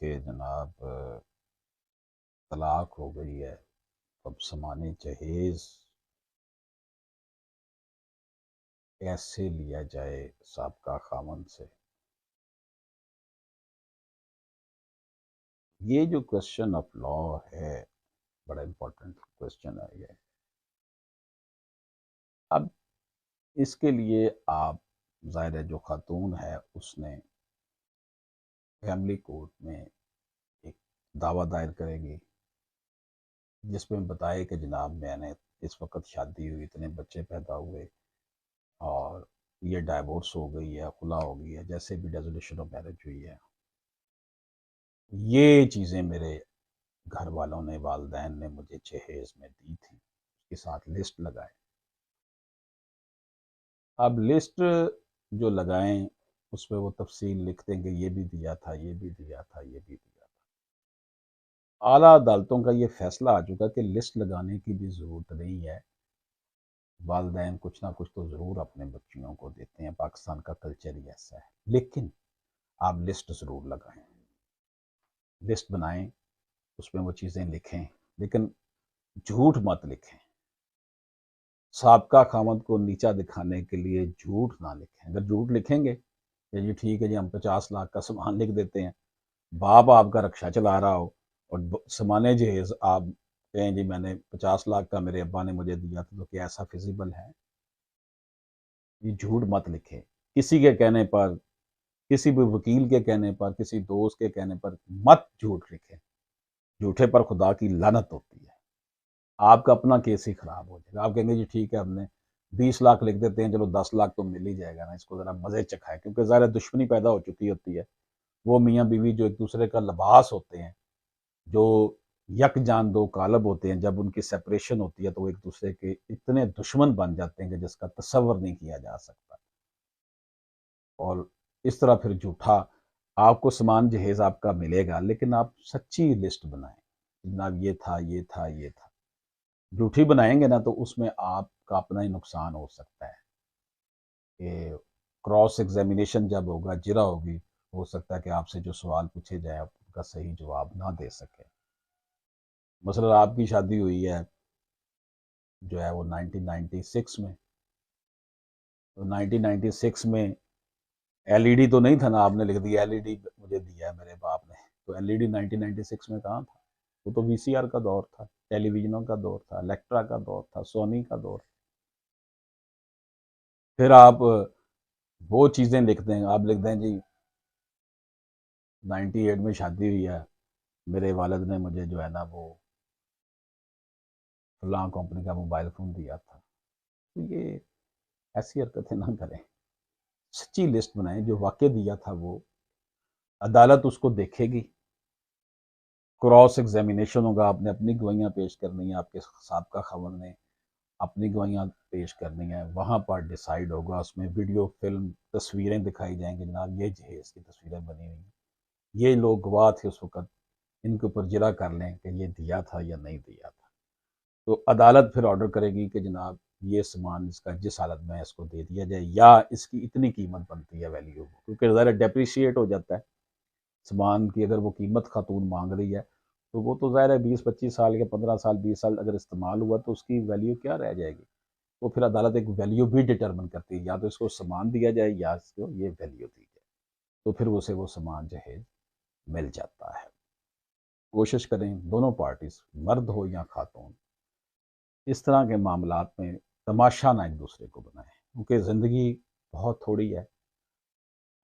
कि जनाब तलाक हो गई है, अब सामान जहेज़ कैसे लिया जाए साबका खामन से। ये जो क्वेश्चन ऑफ लॉ है, बड़ा इम्पोर्टेंट क्वेश्चन है ये। अब इसके लिए आप, ज़ाहिर है जो खातून है उसने फैमिली कोर्ट में एक दावा दायर करेगी जिसमें बताए कि जनाब मैंने इस वक्त शादी हुई, इतने बच्चे पैदा हुए और ये डाइवोर्स हो गई है, खुला हो गई है, जैसे भी डिसोल्यूशन ऑफ मैरिज हुई है, ये चीज़ें मेरे घर वालों ने, वालदैन ने मुझे जहेज में दी थी, उसके साथ लिस्ट लगाए। अब लिस्ट जो लगाएं उसमें वो तफसील लिख देंगे, ये भी दिया था, ये भी दिया था, ये भी दिया था। आला अदालतों का ये फैसला आ चुका कि लिस्ट लगाने की भी ज़रूरत नहीं है। वालदैन कुछ ना कुछ तो ज़रूर अपने बच्चियों को देते हैं, पाकिस्तान का कल्चर ही ऐसा है। लेकिन आप लिस्ट ज़रूर लगाएं, लिस्ट बनाएं, उसमें वो चीज़ें लिखें, लेकिन झूठ मत लिखें। साबका खामद को नीचा दिखाने के लिए झूठ ना लिखें। अगर झूठ लिखेंगे कि जी ठीक है जी हम 50 लाख का सामान लिख देते हैं, बाप आपका रक्षा चला रहा हो और समाने जहेज आप कहें जी मैंने 50 लाख का मेरे अब्बा ने मुझे दिया था, तो क्या ऐसा फिजिबल है? ये झूठ मत लिखें। किसी के कहने पर, किसी भी वकील के कहने पर, किसी दोस्त के कहने पर मत झूठ लिखें। झूठे पर खुदा की लानत होती है। आपका अपना केस ही खराब हो जाएगा। आप कहेंगे जी ठीक है हमने 20 लाख लिख देते हैं, चलो 10 लाख तो मिल ही जाएगा ना, इसको ज़रा मज़े चखाए, क्योंकि ज़रा दुश्मनी पैदा हो चुकी होती है। वो मियाँ बीवी जो एक दूसरे का लिबास होते हैं, जो यक जान दो कालब होते हैं, जब उनकी सेपरेशन होती है तो वो एक दूसरे के इतने दुश्मन बन जाते हैं कि जिसका तसव्वुर नहीं किया जा सकता। और इस तरह फिर झूठा आपको सामान जहेज आपका मिलेगा, लेकिन आप सच्ची लिस्ट बनाएं, जनाब ये था, ये था, ये था। झूठी बनाएंगे ना तो उसमें आपका अपना ही नुकसान हो सकता है कि क्रॉस एग्जामिनेशन जब होगा, जिरा होगी, हो सकता है कि आपसे जो सवाल पूछे जाए आप उनका सही जवाब ना दे सके। मसलन आपकी शादी हुई है जो है वो 1996 में, तो 1996 में एलईडी तो नहीं था ना, आपने लिख दिया एलईडी मुझे दिया है मेरे बाप ने, तो एलईडी 1996 में कहाँ था? वो तो वीसीआर का दौर था, टेलीविजनों का दौर था, इलेक्ट्रा का दौर था, सोनी का दौर। फिर आप वो चीज़ें लिख दें, आप लिख दें जी 98 में शादी हुई है, मेरे वालिद ने मुझे जो है ना वो फलां कंपनी का मोबाइल फ़ोन दिया था। तो ये ऐसी हरकतें ना करें। सच्ची लिस्ट बनाएं, जो वाक़ई दिया था वो अदालत उसको देखेगी, क्रॉस एग्जामिनेशन होगा, आपने अपनी गवाहियाँ पेश करनी है, आपके साबका ख़ावंद ने अपनी गवाहियाँ पेश करनी है, वहाँ पर डिसाइड होगा। उसमें वीडियो फिल्म तस्वीरें दिखाई जाएंगी, जनाब ये जहेज़ की तस्वीरें बनी हुई हैं, ये लोग गवाह थे उस वक़्त, इनके ऊपर जिरा कर लें कि ये दिया था या नहीं दिया था। तो अदालत फिर ऑर्डर करेगी कि जनाब ये सामान इसका जिस हालत में है इसको दे दिया जाए, या इसकी इतनी कीमत बनती है वैल्यू, क्योंकि ज़रा डेप्रिशिएट हो जाता है सामान की। अगर वो कीमत खातून मांग रही है तो वो तो ज़ाहिर है 20-25 साल के, 15 साल 20 साल अगर इस्तेमाल हुआ तो उसकी वैल्यू क्या रह जाएगी। तो फिर अदालत एक वैल्यू भी डिटर्मिन करती है, या तो इसको सामान दिया जाए या इसको ये वैल्यू दी जाए, तो फिर उसे वो सामान जहेज मिल जाता है। कोशिश करें दोनों पार्टीज, मर्द हो या खातून, इस तरह के मामलात में तमाशा ना एक दूसरे को बनाएं, क्योंकि ज़िंदगी बहुत थोड़ी है।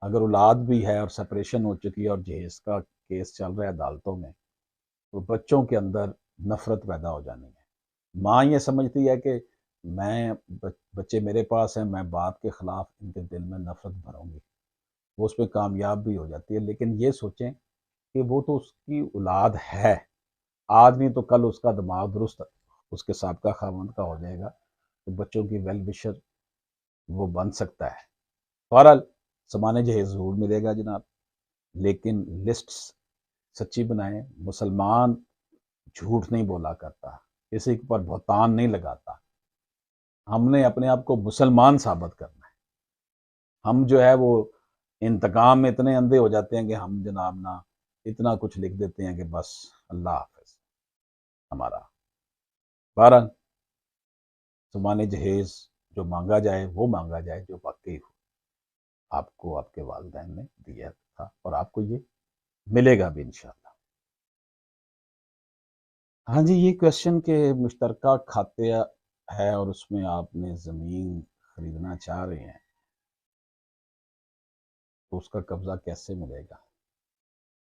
अगर औलाद भी है और सेपरेशन हो चुकी है और जहेज का केस चल रहा है अदालतों में, तो बच्चों के अंदर नफ़रत पैदा हो जानी है। माँ ये समझती है कि मैं बच्चे मेरे पास हैं, मैं बाप के ख़िलाफ़ इनके दिल में नफ़रत भरूँगी, वो उस पर कामयाब भी हो जाती है। लेकिन ये सोचें कि वो तो उसकी औलाद है, आज नहीं तो कल उसका दिमाग दुरुस्त उसके साबका खामंद का हो जाएगा, तो बच्चों की वेल विशर वो बन सकता है। बहरहाल सामान जहेज ज़रूर मिलेगा जनाब, लेकिन लिस्ट सच्ची बनाएं। मुसलमान झूठ नहीं बोला करता, किसी के ऊपर भौतान नहीं लगाता। हमने अपने आप को मुसलमान साबित करना है। हम जो है वो इंतकाम में इतने अंधे हो जाते हैं कि हम जनाब ना इतना कुछ लिख देते हैं कि बस अल्लाह हाफिज हमारा। 12 सामान जहेज जो मांगा जाए वो मांगा जाए जो वाकई हो, आपको आपके वालिदैन ने दिया था और आपको ये मिलेगा भी इंशाल्लाह। हाँ जी, ये क्वेश्चन के मुश्तरका खाते है और उसमें आपने ज़मीन खरीदना चाह रहे हैं, तो उसका कब्ज़ा कैसे मिलेगा?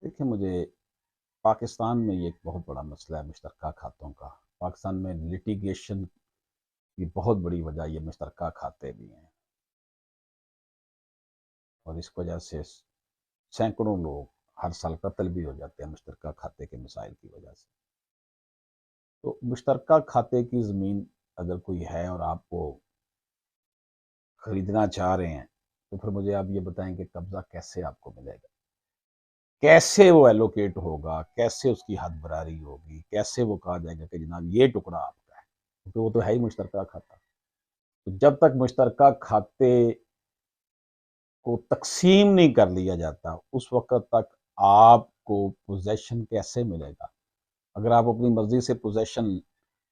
देखिए, मुझे पाकिस्तान में ये एक बहुत बड़ा मसला है मुश्तरका खातों का। पाकिस्तान में लिटिगेशन की बहुत बड़ी वजह ये मुश्तरका खाते भी हैं और इस वजह से सैकड़ों लोग हर साल कत्ल भी हो जाते हैं मुश्तरका खाते के मसाइल की वजह से। तो मुश्तरका खाते की ज़मीन अगर कोई है और आपको खरीदना चाह रहे हैं, तो फिर मुझे आप ये बताएं कि कब्ज़ा कैसे आपको मिलेगा? कैसे वो एलोकेट होगा? कैसे उसकी हद बरारी होगी? कैसे वो कहा जाएगा कि जनाब ये टुकड़ा आपका है? क्योंकि वो तो है ही मुश्तरका खाता। तो जब तक मुश्तरका खाते को तक़सीम नहीं कर लिया जाता, उस वक़्त तक आपको पोज़ेशन कैसे मिलेगा? अगर आप अपनी मर्ज़ी से पोज़ेशन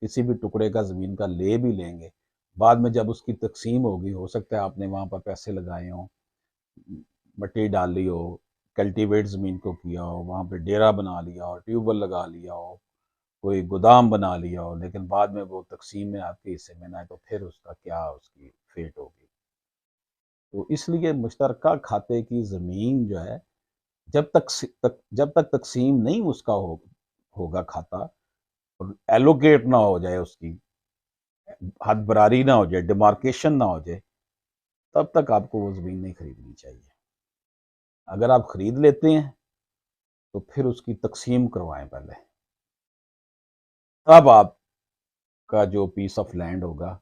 किसी भी टुकड़े का ज़मीन का ले भी लेंगे, बाद में जब उसकी तक़सीम होगी, हो सकता है आपने वहाँ पर पैसे लगाए हों, मिट्टी डाली हो, कल्टीवेट ज़मीन को किया हो, वहाँ पे डेरा बना लिया हो, ट्यूबवेल लगा लिया हो, कोई गोदाम बना लिया हो, लेकिन बाद में वो तक़सीम में आपके हिस्से में ना आए, तो फिर उसका क्या उसकी फ़ेट होगी। तो इसलिए मुश्तरका खाते की ज़मीन जो है, जब तक तक़सीम नहीं उसका होगा खाता और एलोकेट ना हो जाए, उसकी हद बरारी ना हो जाए, डिमार्केशन ना हो जाए, तब तक आपको वो ज़मीन नहीं खरीदनी चाहिए। अगर आप खरीद लेते हैं, तो फिर उसकी तक़सीम करवाएँ पहले, तब आपका जो पीस ऑफ लैंड होगा,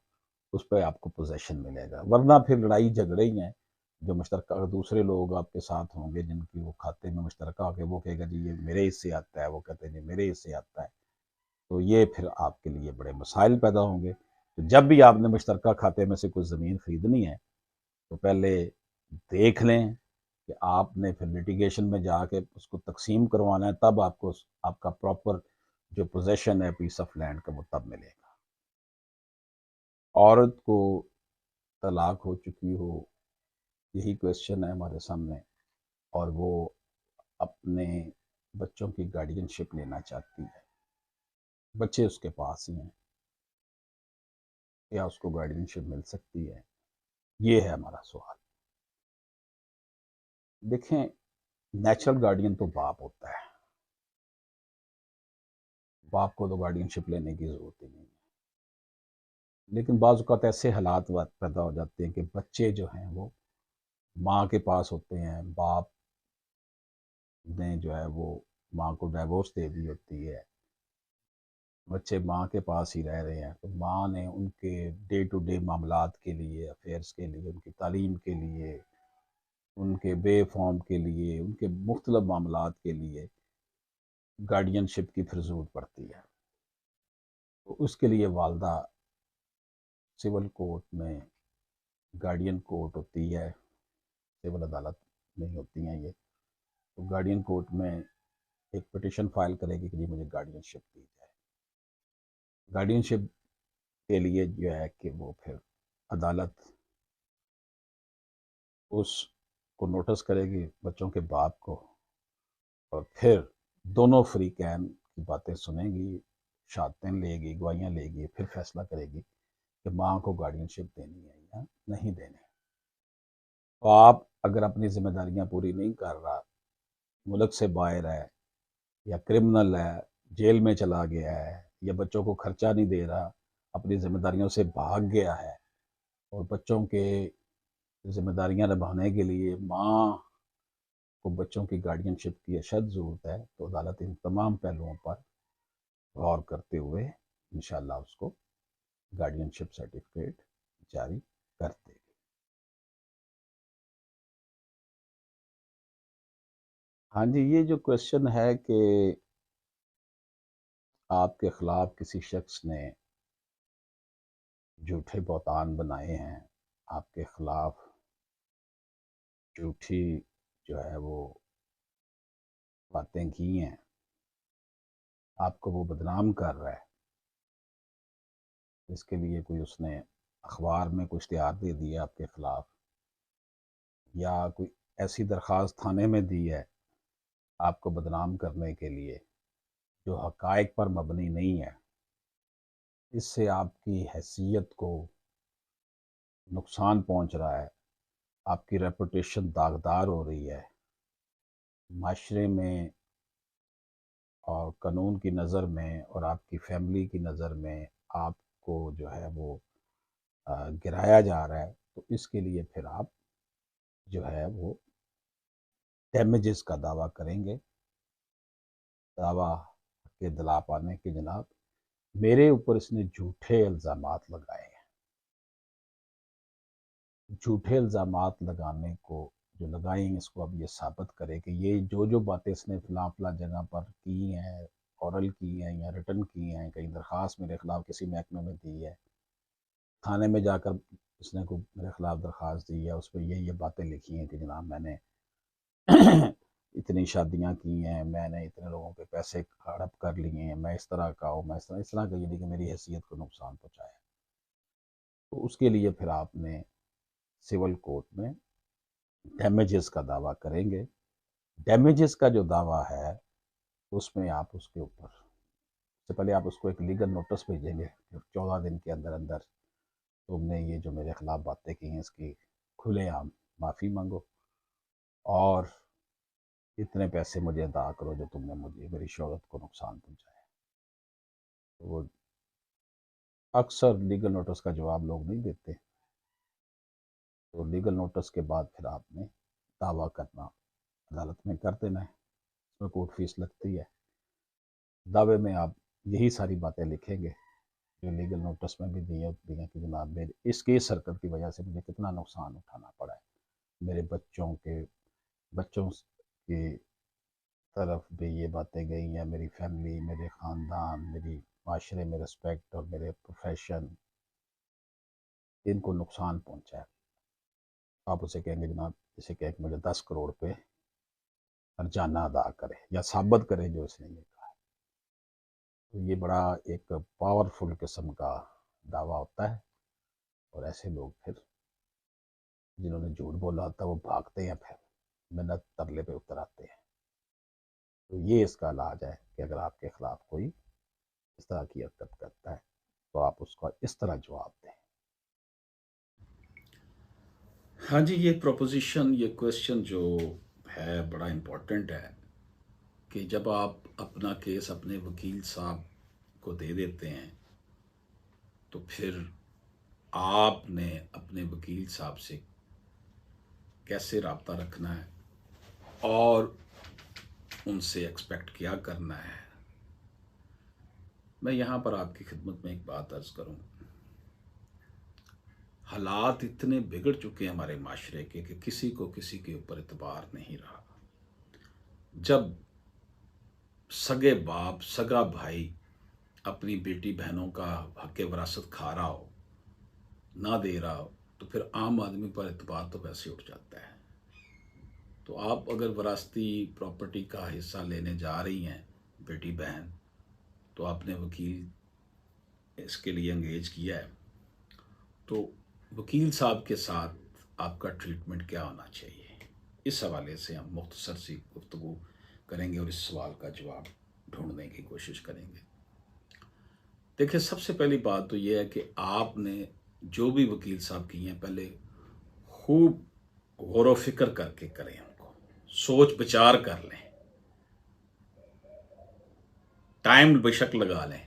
उस पे आपको पोज़ेशन मिलेगा। वरना फिर लड़ाई झगड़े ही हैं, जो मुश्तरका दूसरे लोग आपके साथ होंगे, जिनकी वो खाते में मुश्तरका हो के वो कहेगा जी ये मेरे हिस्से आता है, वो कहते हैं जी मेरे हिस्से आता है। तो ये फिर आपके लिए बड़े मसाइल पैदा होंगे। तो जब भी आपने मुश्तरका खाते में से कोई ज़मीन खरीदनी है, तो पहले देख लें कि आपने फिर लिटिगेशन में जाके उसको तक़सीम करवाना है, तब आपको आपका प्रॉपर जो पोज़ेशन है पीस ऑफ लैंड का, वो तब मिलेगा। औरत को तलाक हो चुकी हो, यही क्वेश्चन है हमारे सामने, और वो अपने बच्चों की गार्डियनशिप लेना चाहती है, बच्चे उसके पास ही हैं, क्या उसको गार्डियनशिप मिल सकती है? ये है हमारा सवाल। देखें, नेचुरल गार्डियन तो बाप होता है, बाप को तो गार्डियनशिप लेने की ज़रूरत ही नहीं है। लेकिन बाज़ औक़ात ऐसे हालात पैदा हो जाते हैं कि बच्चे जो हैं वो माँ के पास होते हैं, बाप ने जो है वो माँ को डाइवोर्स दे दी होती है, बच्चे माँ के पास ही रह रहे हैं, तो माँ ने उनके डे टू डे मामलात के लिए, अफेयर्स के लिए, उनकी तालीम के लिए, उनके बे फॉर्म के लिए, उनके मुख्तलिफ मामलात के लिए गार्डियनशिप की फिर ज़रूरत पड़ती है। तो उसके लिए वालदा सिविल कोर्ट में गार्डियन कोर्ट होती है, सिविल अदालत नहीं होती हैं ये, तो गार्डियन कोर्ट में एक पिटिशन फाइल करेगी कि जी मुझे गार्डियनशिप दी जाए। गार्डियनशिप के लिए जो है कि वो फिर अदालत उसको नोटिस करेगी बच्चों के बाप को, और फिर दोनों फ्री कैन की बातें सुनेगी, शहादतें लेगी, गवाहियाँ लेगी, फिर फैसला करेगी कि माँ को गार्डियनशिप देनी है या नहीं देनी। तो आप अगर अपनी ज़िम्मेदारियाँ पूरी नहीं कर रहा, मुल्क से बाहर है या क्रिमिनल है, जेल में चला गया है, या बच्चों को खर्चा नहीं दे रहा, अपनी ज़िम्मेदारियों से भाग गया है, और बच्चों के ज़िम्मेदारियाँ निभाने के लिए माँ को बच्चों की गार्डियनशिप की अशद ज़रूरत है, तो अदालत इन तमाम पहलुओं पर गौर करते हुए इंशाअल्लाह उसको गार्डियनशिप सर्टिफिकेट जारी कर देगी। हाँ जी, ये जो क्वेश्चन है कि आपके ख़िलाफ़ किसी शख्स ने झूठे बहतान बनाए हैं, आपके ख़िलाफ़ झूठी जो है वो बातें की हैं, आपको वो बदनाम कर रहा है, इसके लिए कोई उसने अखबार में कोई इश्तिहार दे दिया आपके ख़िलाफ़, या कोई ऐसी दरख्वास्त थाने में दी है आपको बदनाम करने के लिए जो हक़ाइक़ पर मबनी नहीं है, इससे आपकी हैसियत को नुकसान पहुंच रहा है, आपकी रेपुटेशन दागदार हो रही है, माशरे में और कानून की नज़र में और आपकी फैमिली की नज़र में आपको जो है वो गिराया जा रहा है, तो इसके लिए फिर आप जो है वो डैमेजेस का दावा करेंगे। दावा के दिला पाने के जनाब, मेरे ऊपर इसने झूठे इल्ज़ामात लगाए हैं। झूठे इल्ज़ामात लगाने को जो लगाएंगे, इसको अब ये साबित करे कि ये जो बातें इसने फ़लाँ जगह पर की हैं, ओरल की हैं या रिटन की हैं, कहीं दरख्वास्त मेरे ख़िलाफ़ किसी महकमे में दी है, थाने में जाकर इसने को मेरे ख़िलाफ़ दरख्वास्त दी है, उस पर ये बातें लिखी हैं कि जनाब मैंने इतनी शादियाँ की हैं, मैंने इतने लोगों के पैसे हड़प कर लिए हैं, मैं इस तरह का हूँ, मैं इस तरह का, यानी कि मेरी हैसियत को नुकसान पहुँचाया। तो उसके लिए फिर आपने सिविल कोर्ट में डैमेजेस का दावा करेंगे। डैमेजेस का जो दावा है उसमें आप उसके ऊपर सबसे पहले आप उसको एक लीगल नोटिस भेजेंगे, 14 दिन के अंदर अंदर तुमने ये जो मेरे खिलाफ बातें की हैं इसकी खुलेआम माफ़ी मांगो और इतने पैसे मुझे अदा करो जो तुमने मुझे मेरी शोहरत को नुकसान पहुंचाया। तो वो अक्सर लीगल नोटिस का जवाब लोग नहीं देते, तो लीगल नोटिस के बाद फिर आपने दावा करना अदालत में कर देना है, उसमें कोर्ट फीस लगती है। दावे में आप यही सारी बातें लिखेंगे जो लीगल नोटिस में भी दी होती हैं कि जनाब मेरे इस केस हरकत की वजह से मुझे कितना नुकसान उठाना पड़ा है, मेरे बच्चों की तरफ भी ये बातें गई हैं, मेरी फैमिली, मेरे ख़ानदान, मेरी माशरे में रिस्पेक्ट और मेरे प्रोफेशन, इनको नुकसान पहुँचा है। आप उसे कहेंगे जनाब, इसे कह के मुझे 10 करोड़ पे हर्जाना अदा करे या साबित करे जो इसने ये कहा है। तो ये बड़ा एक पावरफुल किस्म का दावा होता है और ऐसे लोग फिर जिन्होंने झूठ बोला होता है वो भागते हैं, फिर मिन्नत तरले पे उतर आते हैं। तो ये इसका इलाज है कि अगर आपके खिलाफ कोई इस तरह की हरकत करता है तो आप उसका इस तरह जवाब दें। हाँ जी, ये प्रोपोज़िशन, ये क्वेश्चन जो है बड़ा इम्पोर्टेंट है कि जब आप अपना केस अपने वकील साहब को दे देते हैं तो फिर आपने अपने वकील साहब से कैसे रब्ता रखना है और उनसे एक्सपेक्ट क्या करना है। मैं यहाँ पर आपकी खिदमत में एक बात अर्ज़ करूँ। हालात इतने बिगड़ चुके हैं हमारे माशरे के कि किसी को किसी के ऊपर एतबार नहीं रहा। जब सगे बाप, सगा भाई अपनी बेटी बहनों का हक़ विरासत खा रहा हो, ना दे रहा हो, तो फिर आम आदमी पर एतबार तो वैसे उठ जाता है। तो आप अगर विरासती प्रॉपर्टी का हिस्सा लेने जा रही हैं बेटी बहन, तो आपने वकील इसके लिए एंगेज किया है, तो वकील साहब के साथ आपका ट्रीटमेंट क्या होना चाहिए, इस हवाले से हम मुख्तसर सी गुफ्तगू करेंगे और इस सवाल का जवाब ढूंढने की कोशिश करेंगे। देखिए, सबसे पहली बात तो यह है कि आपने जो भी वकील साहब की हैं पहले खूब गौर फिक्र करके करें, उनको सोच विचार कर लें, टाइम बेशक लगा लें,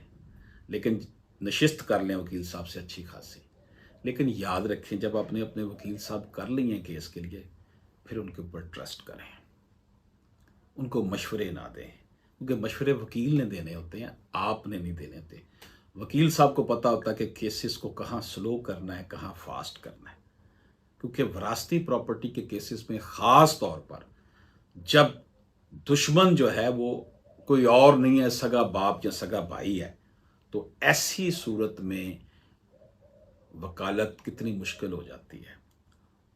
लेकिन नशिस्त कर लें वकील साहब से अच्छी खासी। लेकिन याद रखें, जब आपने अपने वकील साहब कर लिए हैं केस के लिए, फिर उनके ऊपर ट्रस्ट करें, उनको मशवरे ना दें, क्योंकि मशवरे वकील ने देने होते हैं, आपने नहीं देने होते। वकील साहब को पता होता है कि केसेस को कहाँ स्लो करना है, कहाँ फास्ट करना है। क्योंकि विरासती प्रॉपर्टी के केसेस में ख़ास तौर पर जब दुश्मन जो है वो कोई और नहीं है, सगा बाप या सगा भाई है, तो ऐसी सूरत में वकालत कितनी मुश्किल हो जाती है।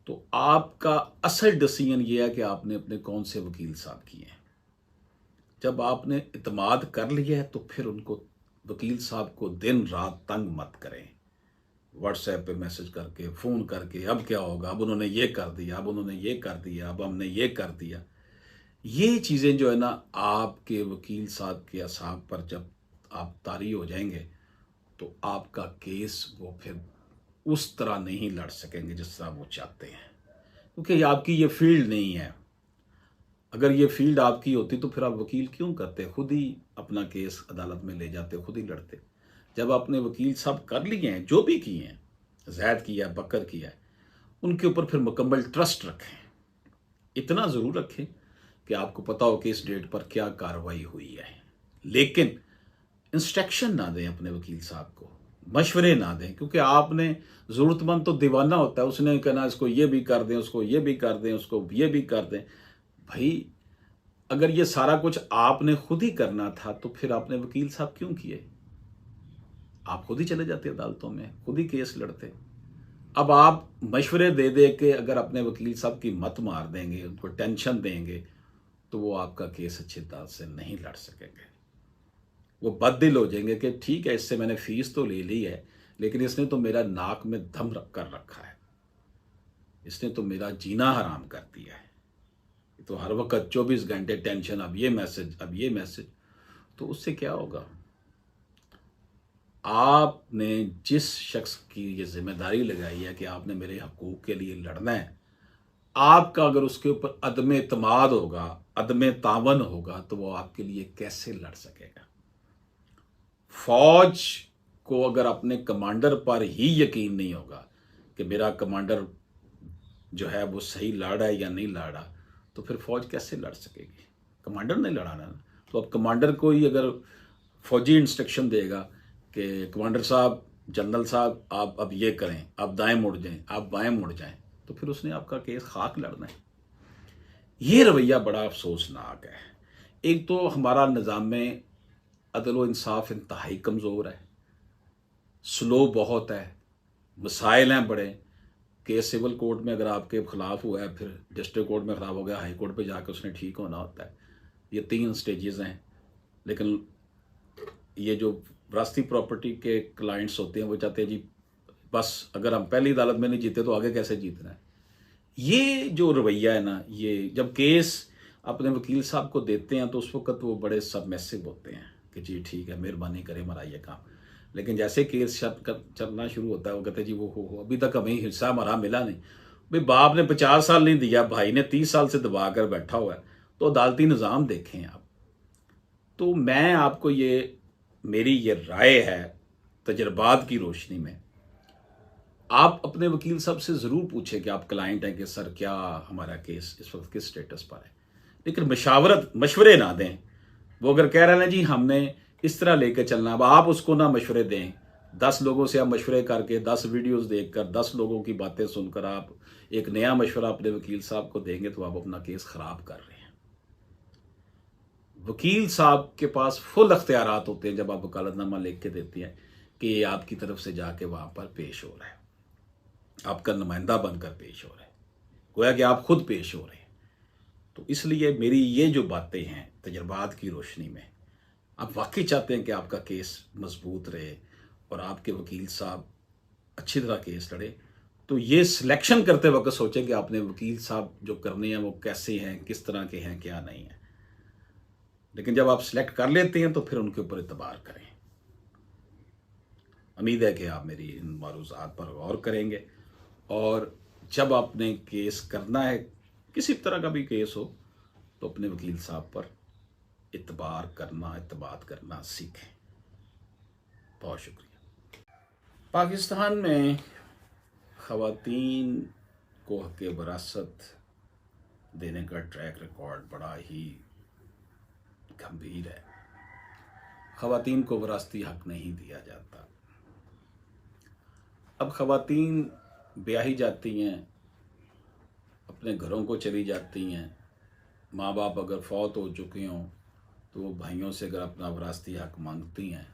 तो आपका असल डिसीजन ये है कि आपने अपने कौन से वकील साहब किए हैं। जब आपने इत्मीनान कर लिया है तो फिर उनको, वकील साहब को दिन रात तंग मत करें, व्हाट्सएप पे मैसेज करके, फ़ोन करके, अब क्या होगा, अब उन्होंने ये कर दिया, अब उन्होंने ये कर दिया, अब हमने ये कर दिया। ये चीज़ें जो है ना, आपके वकील साहब के असाब पर जब आप तारी हो जाएंगे तो आपका केस वो फिर उस तरह नहीं लड़ सकेंगे जिस तरह वो चाहते हैं, क्योंकि आपकी ये फील्ड नहीं है। अगर ये फील्ड आपकी होती तो फिर आप वकील क्यों करते, खुद ही अपना केस अदालत में ले जाते, खुद ही लड़ते। जब आपने वकील सब कर लिए हैं, जो भी किए हैं, जैद किया है, बकर किया है, उनके ऊपर फिर मुकम्मल ट्रस्ट रखें। इतना ज़रूर रखें कि आपको पता हो कि इस डेट पर क्या कार्रवाई हुई है, लेकिन इंस्ट्रक्शन ना दें अपने वकील साहब को, मशवरे ना दें, क्योंकि आपने, ज़रूरतमंद तो दीवाना होता है, उसने कहना इसको ये भी कर दें, उसको ये भी कर दें, उसको ये भी कर दें। भाई, अगर ये सारा कुछ आपने खुद ही करना था तो फिर आपने वकील साहब क्यों किए? आप खुद ही चले जाते अदालतों में, खुद ही केस लड़ते। अब आप मशवरे दे दे के अगर अपने वकील साहब की मत मार देंगे, उनको टेंशन देंगे, तो वो आपका केस अच्छी तरह से नहीं लड़ सकेंगे। वो बददिल हो जाएंगे कि ठीक है, इससे मैंने फीस तो ले ली है, लेकिन इसने तो मेरा नाक में दम रख कर रखा है, इसने तो मेरा जीना हराम कर दिया है। तो हर वक्त 24 घंटे टेंशन, अब ये मैसेज, अब ये मैसेज, तो उससे क्या होगा? आपने जिस शख्स की ये जिम्मेदारी लगाई है कि आपने मेरे हकूक के लिए लड़ना है, आपका अगर उसके ऊपर अदम एतमाद होगा, अदम तावन होगा, तो वो आपके लिए कैसे लड़ सकेगा? फौज को अगर अपने कमांडर पर ही यकीन नहीं होगा कि मेरा कमांडर जो है वो सही लड़ रहा है या नहीं लड़ रहा, तो फिर फौज कैसे लड़ सकेगी? कमांडर ने लड़ाना ना। तो अब कमांडर को ही अगर फौजी इंस्ट्रक्शन देगा कि कमांडर साहब, जनरल साहब, आप अब ये करें, आप दाएं मुड़ जाएं, आप बाएं मुड़ जाएं, तो फिर उसने आपका केस खाक लड़ना है। ये रवैया बड़ा अफसोसनाक है। एक तो हमारा निज़ाम में अदल व इंसाफ इंतहाई कमज़ोर है, स्लो बहुत है, मसाइल हैं बड़े। केस सिविल कोर्ट में अगर आपके खिलाफ हुआ है, फिर डिस्ट्रिक्ट कोर्ट में ख़राब हो गया, हाई कोर्ट पे जाकर उसने ठीक होना होता है। ये 3 स्टेजेस हैं। लेकिन ये जो विरासती प्रॉपर्टी के क्लाइंट्स होते हैं, वो चाहते हैं जी बस अगर हम पहली अदालत में नहीं जीते तो आगे कैसे जीतना है। ये जो रवैया है ना, ये जब केस अपने वकील साहब को देते हैं तो उस वक्त वो बड़े सबमिसिव होते हैं कि जी ठीक है, मेहरबानी करें, हमारा ये काम। लेकिन जैसे केस चलना शुरू होता है, वो कहते हैं जी वो हो अभी तक हमें हिस्सा हमारा मिला नहीं। भाई, बाप ने 50 साल नहीं दिया, भाई ने 30 साल से दबा कर बैठा हुआ है, तो अदालती निज़ाम देखें आप। तो मैं आपको ये, मेरी ये राय है, तजर्बात की रोशनी में, आप अपने वकील साहब से ज़रूर पूछें कि आप क्लाइंट हैं कि सर क्या हमारा केस इस वक्त किस स्टेटस पर है, लेकिन मशवरे ना दें। वो अगर कह रहे हैं ना जी हमने इस तरह लेकर चलना, अब आप उसको ना मशवरे दें। 10 लोगों से आप मशवरे करके, 10 वीडियोस देखकर, 10 लोगों की बातें सुनकर आप एक नया मशवरा अपने वकील साहब को देंगे तो आप अपना केस ख़राब कर रहे हैं। वकील साहब के पास फुल अख्तियारात होते हैं जब आप वकालतनामा लिख के देती हैं कि ये आपकी तरफ से जाके वहाँ पर पेश हो रहा है, आपका नुमाइंदा बनकर पेश हो रहा है, गोया कि आप खुद पेश हो रहे हैं। तो इसलिए मेरी ये जो बातें हैं तजर्बात की रोशनी में, आप वाकई चाहते हैं कि आपका केस मजबूत रहे और आपके वकील साहब अच्छी तरह केस लड़े, तो ये सिलेक्शन करते वक्त सोचें कि आपने वकील साहब जो करने हैं वो कैसे हैं, किस तरह के हैं, क्या नहीं है। लेकिन जब आप सिलेक्ट कर लेते हैं तो फिर उनके ऊपर एतबार करें। उम्मीद है कि आप मेरी इन मारूज़ात पर गौर करेंगे, और जब आपने केस करना है, किसी तरह का भी केस हो, तो अपने वकील साहब पर एतबार करना सीखें। बहुत शुक्रिया। पाकिस्तान में ख़वातीन को हक़ वरासत देने का ट्रैक रिकॉर्ड बड़ा ही गंभीर है। ख़वातीन को विरासती हक़ नहीं दिया जाता। अब ख़वातीन ब्याही जाती हैं, अपने घरों को चली जाती हैं, माँ बाप अगर फौत हो चुके हों तो वो भाइयों से अगर अपना विरासती हक़ मांगती हैं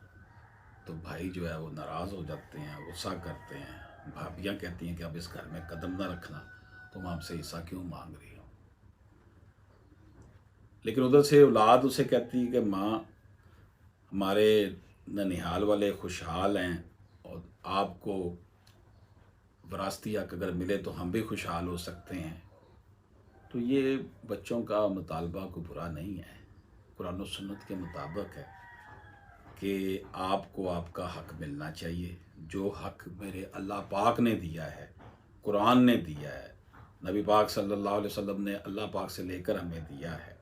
तो भाई जो है वो नाराज़ हो जाते हैं, गुस्सा करते हैं। भाभियाँ कहती हैं कि अब इस घर में कदम ना रखना, तुम हमसे हिस्सा क्यों मांग रही हो। लेकिन उधर से औलाद उसे कहती है कि माँ, हमारे ननिहाल वाले खुशहाल हैं और आपको विरासती हक अगर मिले तो हम भी खुशहाल हो सकते हैं। तो ये बच्चों का मुतालबा को बुरा नहीं है, कुरान और सुन्नत के मुताबिक है कि आपको आपका हक मिलना चाहिए। जो हक मेरे अल्लाह पाक ने दिया है, कुरान ने दिया है, नबी पाक सल्लल्लाहु अलैहि वसल्लम ने अल्लाह पाक से लेकर हमें दिया है,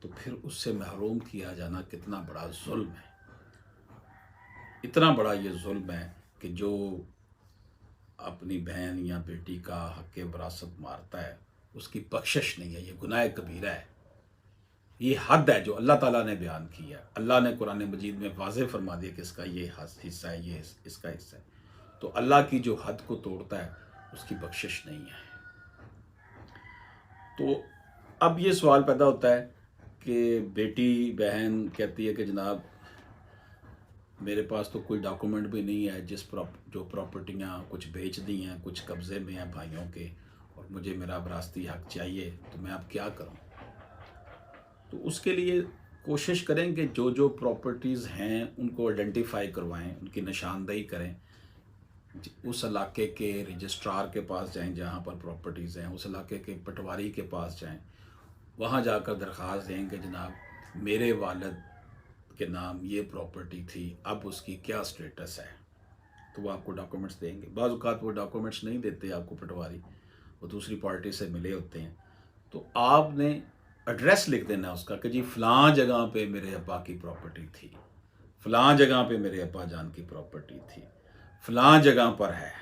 तो फिर उससे महरूम किया जाना कितना बड़ा जुल्म है। इतना बड़ा ये जुल्म है कि जो अपनी बहन या बेटी का हक विरासत मारता है उसकी बख्शिश नहीं है, ये गुनाह कबीरा है। ये हद है जो अल्लाह ताला ने बयान किया। अल्लाह ने कुरान मजीद में वाज़ेह फरमा दिया कि इसका ये हिस्सा है, ये इसका हिस्सा है। तो अल्लाह की जो हद को तोड़ता है उसकी बख्शिश नहीं है। तो अब ये सवाल पैदा होता है कि बेटी बहन कहती है कि जनाब मेरे पास तो कोई डॉक्यूमेंट भी नहीं है, जो प्रॉपर्टियाँ कुछ बेच दी हैं, कुछ कब्ज़े में हैं भाइयों के, और मुझे मेरा विरासती हक चाहिए, तो मैं अब क्या करूँ। तो उसके लिए कोशिश करें कि जो जो प्रॉपर्टीज़ हैं उनको आइडेंटिफाई करवाएं, उनकी निशानदेही करें। उस इलाके के रजिस्ट्रार के पास जाएं जहाँ पर प्रॉपर्टीज़ हैं, उस इलाके के पटवारी के पास जाएं, वहाँ जाकर दरख्वास्त दें कि जनाब मेरे वालिद के नाम ये प्रॉपर्टी थी, अब उसकी क्या स्टेटस है। तो वो आपको डॉक्यूमेंट्स देंगे। बाज़ औक़ात वो डॉक्यूमेंट्स नहीं देते आपको पटवारी, वो दूसरी पार्टी से मिले होते हैं। तो आपने एड्रेस लिख देना उसका कि जी फ़लाँ जगह पे मेरे अब्बा की प्रॉपर्टी थी, फ़लाँ जगह पे मेरे अब्बा जान की प्रॉपर्टी थी, फ़लाँ जगह पर है,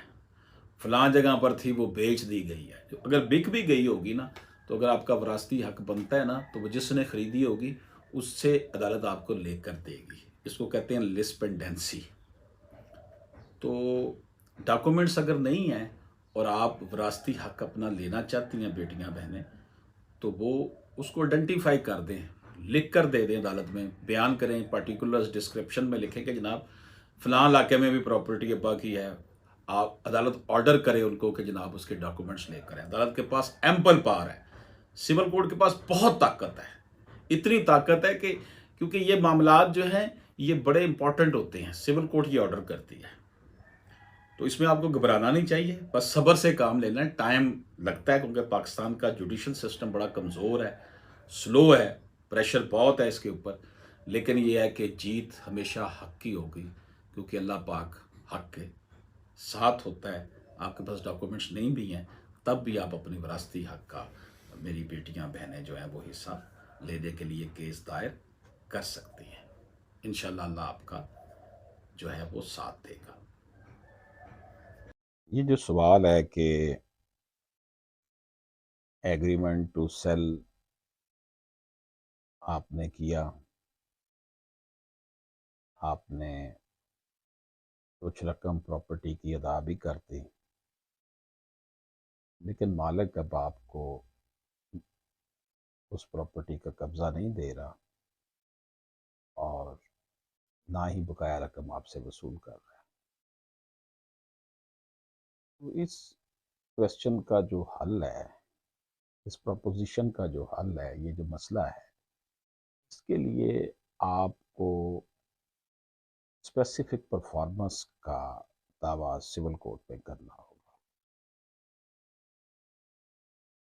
फ़लाँ जगह पर थी, वो बेच दी गई है। जो अगर बिक भी गई होगी ना, तो अगर आपका विरासती हक बनता है ना, तो वो जिसने ख़रीदी होगी उससे अदालत आपको लेकर देगी। इसको कहते हैं लिस्पेंडेंसी। तो डॉक्यूमेंट्स अगर नहीं हैं और आप विरासती हक अपना लेना चाहती हैं बेटियां बहनें, तो वो उसको आइडेंटिफाई कर दें, लिख कर दे दें अदालत में, बयान करें, पर्टिकुलर्स डिस्क्रिप्शन में लिखें कि जनाब फ़लाँ इलाके में भी प्रॉपर्टी अब्बा की है। आप अदालत ऑर्डर करे उनको कि जनाब उसके डॉक्यूमेंट्स लेकर आएं। अदालत के पास एम्पल पावर है, सिविल कोर्ट के पास बहुत ताकत है। इतनी ताकत है कि क्योंकि ये मामलात जो हैं ये बड़े इंपॉर्टेंट होते हैं, सिविल कोर्ट ये ऑर्डर करती है। तो इसमें आपको घबराना नहीं चाहिए, बस सब्र से काम लेना है। टाइम लगता है क्योंकि पाकिस्तान का जुडिशल सिस्टम बड़ा कमज़ोर है, स्लो है, प्रेशर बहुत है इसके ऊपर। लेकिन ये है कि जीत हमेशा हक की होगी, क्योंकि अल्लाह पाक हक के साथ होता है। आपके पास डॉक्यूमेंट्स नहीं भी हैं तब भी आप अपनी विरासती हक का, मेरी बेटियां बहनें जो हैं वो हिस्सा लेने के लिए केस दायर कर सकती हैं। इंशाल्लाह अल्लाह आपका जो है वो साथ देगा। ये जो सवाल है कि एग्रीमेंट टू सेल आपने किया, आपने कुछ रकम प्रॉपर्टी की अदा भी कर दी, लेकिन मालिक अब आपको उस प्रॉपर्टी का कब्ज़ा नहीं दे रहा और ना ही बकाया रकम आपसे वसूल कर रहा है। तो इस क्वेश्चन का जो हल है, इस प्रपोजिशन का जो हल है, ये जो मसला है, इसके लिए आपको स्पेसिफिक परफॉर्मेंस का दावा सिविल कोर्ट में करना होगा।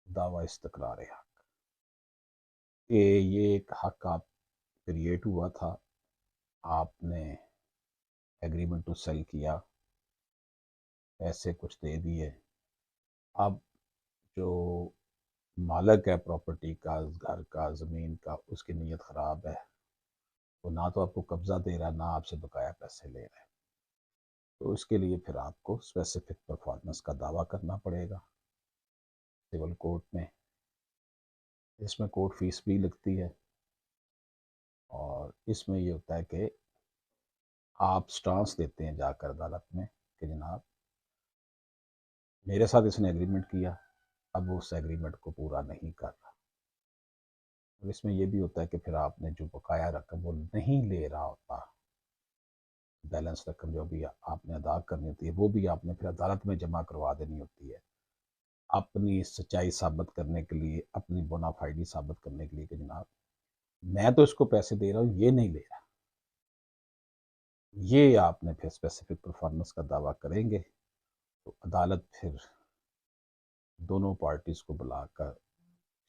दावा इस्तकरार हक, कि ये एक हक आप क्रिएट हुआ था, आपने एग्रीमेंट टू सेल किया, पैसे कुछ दे दिए, अब जो मालिक है प्रॉपर्टी का, घर का, ज़मीन का, उसकी नीयत ख़राब है, वो ना तो आपको कब्ज़ा दे रहा है, ना आपसे बकाया पैसे ले रहा है। तो इसके लिए फिर आपको स्पेसिफिक परफॉर्मेंस का दावा करना पड़ेगा सिविल कोर्ट में। इसमें कोर्ट फीस भी लगती है और इसमें ये होता है कि आप स्टांस देते हैं जाकर अदालत में कि जनाब मेरे साथ इसने एग्रीमेंट किया, अब वो उस एग्रीमेंट को पूरा नहीं कर रहा। और इसमें यह भी होता है कि फिर आपने जो बकाया रकम वो नहीं ले रहा होता, बैलेंस रकम जो भी आपने अदा करनी होती है वो भी आपने फिर अदालत में जमा करवा देनी होती है, अपनी सच्चाई साबित करने के लिए, अपनी बोनाफाइडी साबित करने के लिए कि जनाब मैं तो इसको पैसे दे रहा हूँ, ये नहीं ले रहा। ये आपने फिर स्पेसिफिक परफॉर्मेंस का दावा करेंगे तो अदालत फिर दोनों पार्टीज को बुलाकर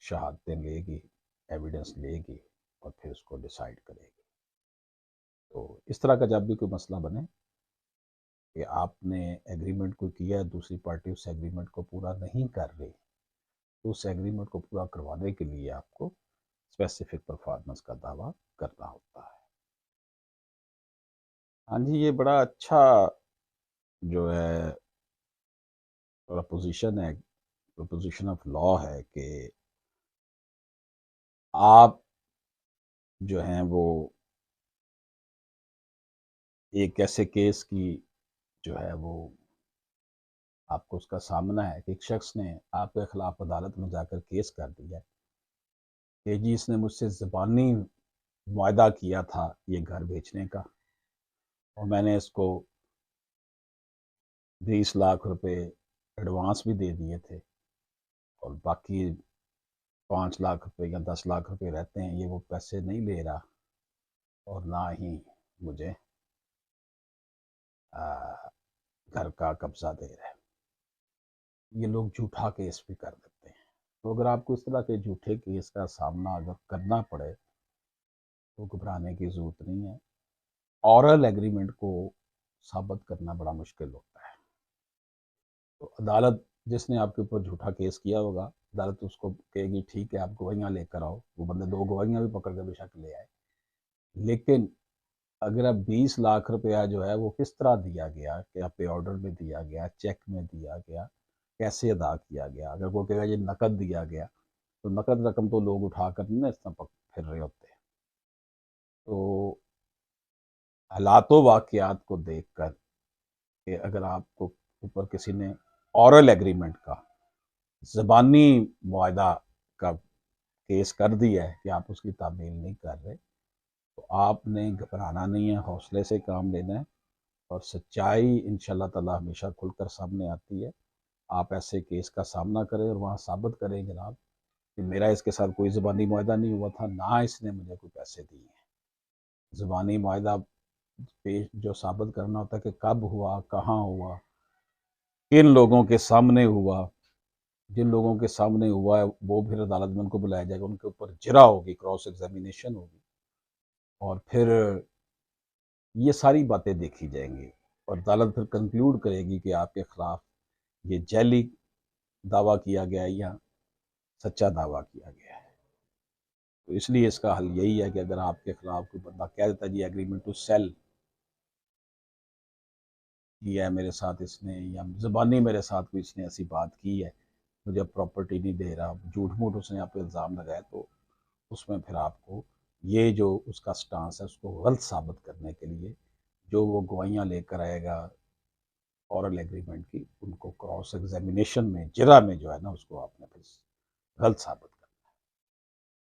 शहादतें लेगी, एविडेंस लेगी और फिर उसको डिसाइड करेगी। तो इस तरह का जब भी कोई मसला बने कि आपने एग्रीमेंट को किया है, दूसरी पार्टी उस एग्रीमेंट को पूरा नहीं कर रही, तो उस एग्रीमेंट को पूरा करवाने के लिए आपको स्पेसिफिक परफॉर्मेंस का दावा करना होता है। हाँ जी, ये बड़ा अच्छा जो है प्रपोजिशन है, प्रपोजिशन ऑफ लॉ है कि आप जो हैं वो एक ऐसे केस की जो है वो आपको उसका सामना है कि एक शख्स ने आपके खिलाफ अदालत में जाकर केस कर दिया कि जी इसने मुझसे ज़बानी वायदा किया था ये घर बेचने का और मैंने इसको 20 लाख रुपए एडवांस भी दे दिए थे और बाकी 5 लाख रुपए या 10 लाख रुपए रहते हैं, ये वो पैसे नहीं ले रहा और ना ही मुझे घर का कब्जा दे रहा है। ये लोग झूठा केस भी कर देते हैं। तो अगर आपको इस तरह के झूठे केस का सामना अगर करना पड़े तो घबराने की ज़रूरत नहीं है। ऑरल एग्रीमेंट को साबित करना बड़ा मुश्किल होता है। तो अदालत जिसने आपके ऊपर झूठा केस किया होगा, अदालत उसको कहेगी ठीक है आप गवाहियाँ लेकर आओ, वो बंदे 2 गवाहियाँ भी पकड़ कर बेशक ले आए। लेकिन अगर आप 20 लाख रुपया जो है वो किस तरह दिया गया, क्या पे ऑर्डर में दिया गया, चेक में दिया गया, कैसे अदा किया गया, अगर वो कहेगा ये नकद दिया गया तो नकद रकम तो लोग उठा कर नहीं ना इस तरह फिर रहे होते हैं। तो हालातों वाक़यात को देख कर कि अगर आपको ऊपर किसी ने ऑरल एग्रीमेंट का ज़बानी मुआहदा का केस कर दिया है कि आप उसकी तामील नहीं कर रहे, तो आपने घबराना नहीं है, हौसले से काम लेना है और सच्चाई इंशाल्लाह ताला हमेशा खुलकर सामने आती है। आप ऐसे केस का सामना करें और वहाँ साबित करें जनाब कि मेरा इसके साथ कोई ज़बानी मुआहदा नहीं हुआ था, ना इसने मुझे कोई पैसे दिए हैं। ज़बानी मुआहदा पेश जो साबित करना होता है कि कब हुआ, कहाँ हुआ, किन लोगों के सामने हुआ, जिन लोगों के सामने हुआ है वो फिर अदालत में उनको बुलाया जाएगा, उनके ऊपर जिरा होगी, क्रॉस एग्जामिनेशन होगी और फिर ये सारी बातें देखी जाएंगी और अदालत फिर कंक्लूड करेगी कि आपके खिलाफ ये जैली दावा किया गया है या सच्चा दावा किया गया है। तो इसलिए इसका हल यही है कि अगर आपके खिलाफ कोई बंदा कह देता है जी एग्रीमेंट टू सेल किया है मेरे साथ इसने, या ज़बानी मेरे साथ कोई इसने ऐसी बात की है, मुझे प्रॉपर्टी नहीं दे रहा, झूठ मूठ उसने आप पे इल्ज़ाम लगाया, तो उसमें फिर आपको ये जो उसका स्टांस है उसको गलत साबित करने के लिए जो वो गवाहियाँ लेकर आएगा ऑरल एग्रीमेंट की, उनको क्रॉस एग्जामिनेशन में जिरा में जो है ना उसको आपने फिर गलत साबित